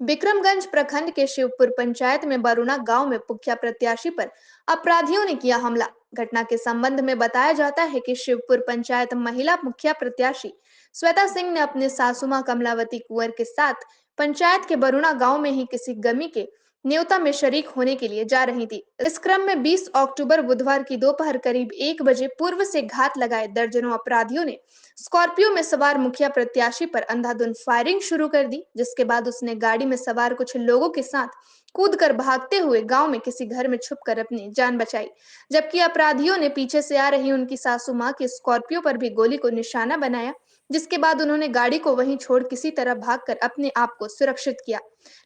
विक्रमगंज प्रखंड के शिवपुर पंचायत में बरुणा गांव में मुखिया प्रत्याशी पर अपराधियों ने किया हमला। घटना के संबंध में बताया जाता है कि शिवपुर पंचायत महिला मुखिया प्रत्याशी श्वेता सिंह ने अपने सासुमा कमलावती कुंवर के साथ पंचायत के बरुणा गांव में ही किसी गमी के न्योता में शरीक होने के लिए जा रही थी। इस क्रम में 20 अक्टूबर बुधवार की दोपहर करीब 1 बजे पूर्व से घात लगाए दर्जनों अपराधियों ने स्कॉर्पियो में सवार मुखिया प्रत्याशी पर अंधाधुंध फायरिंग शुरू कर दी, जिसके बाद उसने गाड़ी में सवार कुछ लोगों के साथ कूदकर भागते हुए गांव में किसी घर में छुपकर अपनी जान बचाई। जबकि अपराधियों ने पीछे से आ रही उनकी सासू मां की स्कॉर्पियो पर भी गोली को निशाना बनाया, जिसके बाद उन्होंने गाड़ी को वहीं छोड़ किसी तरह भागकर अपने आप को सुरक्षित किया।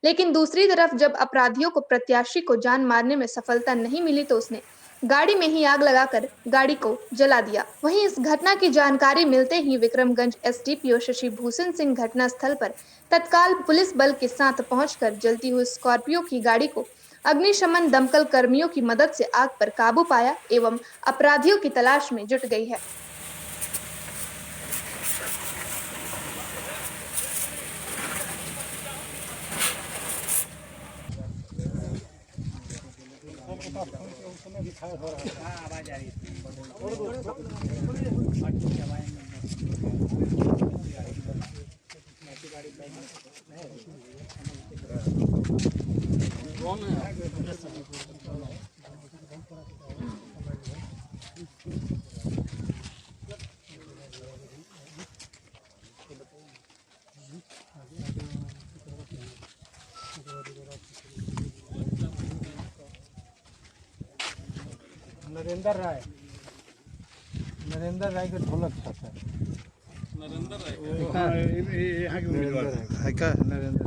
लेकिन दूसरी तरफ जब अपराधियों को प्रत्याशी को जान मारने में सफलता नहीं मिली तो उसने गाड़ी में ही आग लगाकर गाड़ी को जला दिया। वहीं इस घटना की जानकारी मिलते ही विक्रमगंज एसडीपीओ शशि भूषण सिंह घटनास्थल पर तत्काल पुलिस बल के साथ पहुंचकर जलती हुई स्कॉर्पियो की गाड़ी को अग्निशमन दमकल कर्मियों की मदद से आग पर काबू पाया एवं अपराधियों की तलाश में जुट गई है। आवाज आ रही है। नरेंद्र राय के ढोलक छत है। नरेंद्र राय यहाँ के उम्मीदवार है क्या? नरेंद्र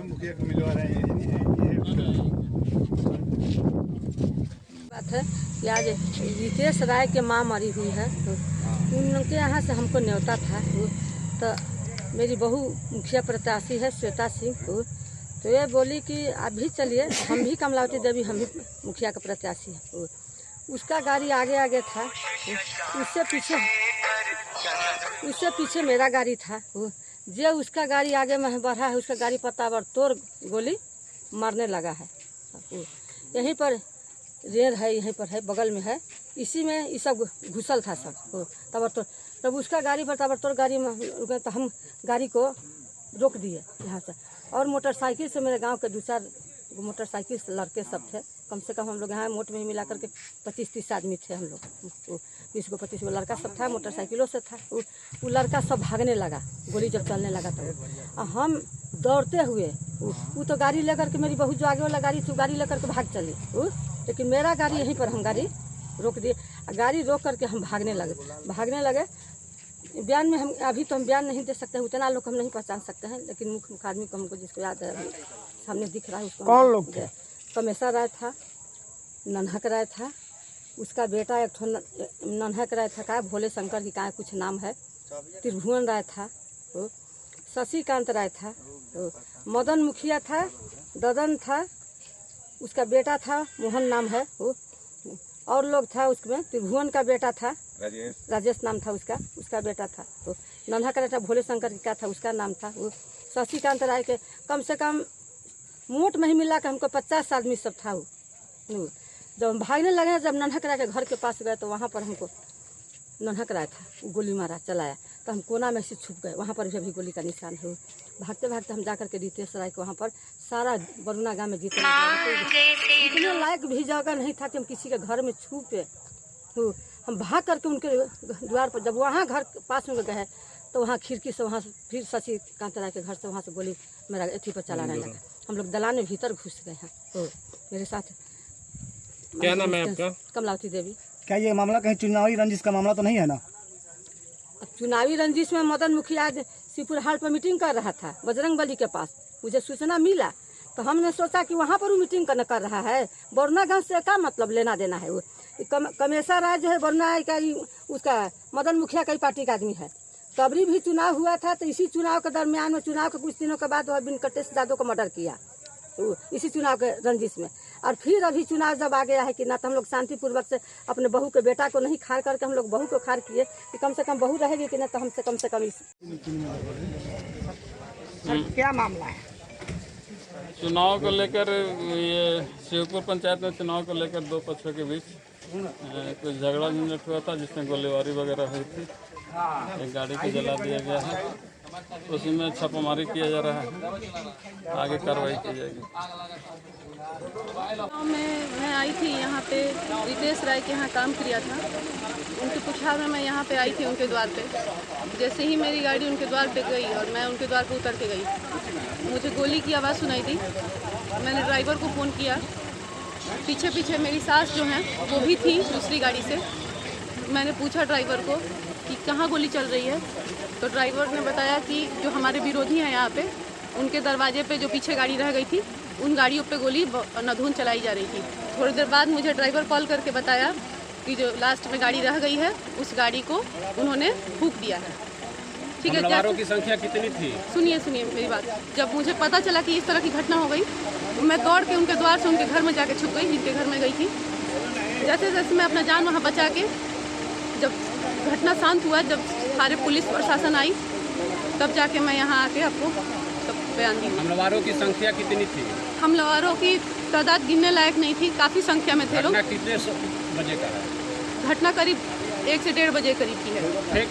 मुखिया के उम्मीदवार है। बात है कि आज रितेश राय के माँ मरी हुई है, तो उनके यहाँ से हमको न्योता था। तो मेरी बहू मुखिया प्रत्याशी है श्वेता सिंह, तो ये बोली कि आप भी चलिए, हम भी कमलावती देवी, हम भी मुखिया का प्रत्याशी है। उसका गाड़ी आगे आगे था, उससे पीछे मेरा गाड़ी था। जो उसका गाड़ी आगे में बढ़ा है, उसका गाड़ी पत्तावर तोड़ गोली मारने लगा है। यहीं पर रेल है, यहीं पर है, बगल में है, इसी में ये सब घुसल था सब। तब उसका गाड़ी पर ताबड़तोड़ गाड़ी में रुके, तो हम गाड़ी को रोक दिए यहाँ से। और मोटरसाइकिल से मेरे गांव के 2-4 मोटरसाइकिल से लड़के सब थे, कम से कम हम लोग यहाँ मोट में मिला करके 25-30 आदमी थे हम लोग। 20-25 लड़का सब था, मोटरसाइकिलों से था। वो लड़का सब भागने लगा, गोली जब चलने लगा तो हम दौड़ते हुए, वो तो गाड़ी लेकर के, मेरी बहू जो आगे वाला गाड़ी थी गाड़ी लेकर के भाग चली, लेकिन मेरा गाड़ी यहीं पर हम गाड़ी रोक दिए। गाड़ी रोक करके हम भागने लगे। बयान में हम अभी तो हम बयान नहीं दे सकते, उतना लोग हम नहीं पहचान सकते हैं, लेकिन मुख्य आदमी को हमको जिसको याद है सामने दिख रहा है उसको। कौन लोग थे? कमेसा राय था, नन्हक राय था, उसका बेटा एक ठो नन्हक राय था, का भोले शंकर की का कुछ नाम है, त्रिभुवन राय था, शशिकांत राय था, मदन मुखिया था, ददन था, उसका बेटा था मोहन नाम है, और लोग था उसमें। त्रिभुवन का बेटा था राजेश नाम था उसका बेटा था। तो नन्हा का बेटा भोले शंकर का था, उसका नाम था। वो शशिकांत राय के कम से कम मोट में ही मिला के हमको 50 आदमी सब था। वो जब हम भागने लगे, जब नन्हक राय के घर के पास गए तो वहाँ पर हमको नन्हक राय था, गोली मारा चलाया, तो हम कोना में से छुप गए। वहाँ पर भी अभी गोली का निशान है। भागते भागते हम जाकर के रितेश राय को वहाँ पर सारा बरुणा गाँव में इतने लायक भी जगह नहीं था कि हम किसी के घर में छुपे। हम भाग करके उनके द्वार पर, जब वहाँ घर पास में गए तो वहाँ खिड़की से, वहाँ फिर शशिकांत राय के घर से वहाँ से गोली मेरा एथी पर चलाने लगा। हम लोग दलान में भीतर घुस गए हैं। मेरे साथ क्या नाम है आपका? कमलावती देवी। क्या ये मामला कहीं चुनावी रंजिश का मामला तो नहीं है ना? चुनावी रंजिश में मदन मुखिया आज शिवपुर हाल पर मीटिंग कर रहा था बजरंगबली के पास। मुझे सूचना मिला तो हमने सोचा कि वहाँ पर वो मीटिंग कर रहा है। बरुणा गांव से क्या मतलब लेना देना है? वो कमेसा राय जो है बरुणा का, उसका मदन मुखिया का ही पार्टी का आदमी है। तबरी भी चुनाव हुआ था, तो इसी चुनाव के दरमियान में, चुनाव के कुछ दिनों के बाद वह बिनकटेश यादव को मर्डर किया, इसी चुनाव के रंजिश में। और फिर अभी चुनाव जब आ गया है कि ना, तो हम लोग शांतिपूर्वक से अपने बहू के बेटा को नहीं खार करके हम लोग बहू को खार किए कि कम से कम बहू रहेगी कि ना, तो हमसे कम से कम क्या मामला है? चुनाव को लेकर ये शिवपुर पंचायत में चुनाव को लेकर दो पक्षों के बीच कुछ झगड़ा झंझट हुआ था, जिसमें गोलीबारी वगैरह हुई थी। एक गाड़ी को जला दिया गया है, उसी में छापामारी किया जा रहा है, आगे कार्रवाई की जाएगी। मैं आई थी यहाँ पे, रितेश राय के यहाँ काम किया था। उनके पुछाव में मैं यहाँ पे आई थी उनके द्वार पे। जैसे ही मेरी गाड़ी उनके द्वार पे गई और मैं उनके द्वार पे उतर के गई, मुझे गोली की आवाज़ सुनाई दी। मैंने ड्राइवर को फ़ोन किया। पीछे पीछे मेरी सास जो हैं वो भी थी दूसरी गाड़ी से। मैंने पूछा ड्राइवर को कि कहाँ गोली चल रही है, तो ड्राइवर ने बताया कि जो हमारे विरोधी हैं यहाँ पे, उनके दरवाजे पे जो पीछे गाड़ी रह गई थी, उन गाड़ियों पे गोली अंधाधुंध चलाई जा रही थी। थोड़ी देर बाद मुझे ड्राइवर कॉल करके बताया कि जो लास्ट में गाड़ी रह गई है, उस गाड़ी को उन्होंने फूंक दिया है। ठीक है, हमलावरों की संख्या कितनी थी? सुनिए मेरी बात। जब मुझे पता चला कि इस तरह की घटना हो गई, मैं दौड़ के उनके द्वार से उनके घर में जाके छुप गई, जिनके घर में गई थी। जैसे जैसे मैं अपना जान वहाँ बचा के, जब घटना शांत हुआ, जब सारे पुलिस प्रशासन आई, तब जाके मैं यहाँ आके आपको सब बयान दी। हमलावरों की संख्या कितनी थी? हमलावरों की तादाद गिनने लायक नहीं थी, काफ़ी संख्या में थे लोग। कितने बजे का है? घटना करीब 1 से 1.5 बजे करीब की है। ठीक।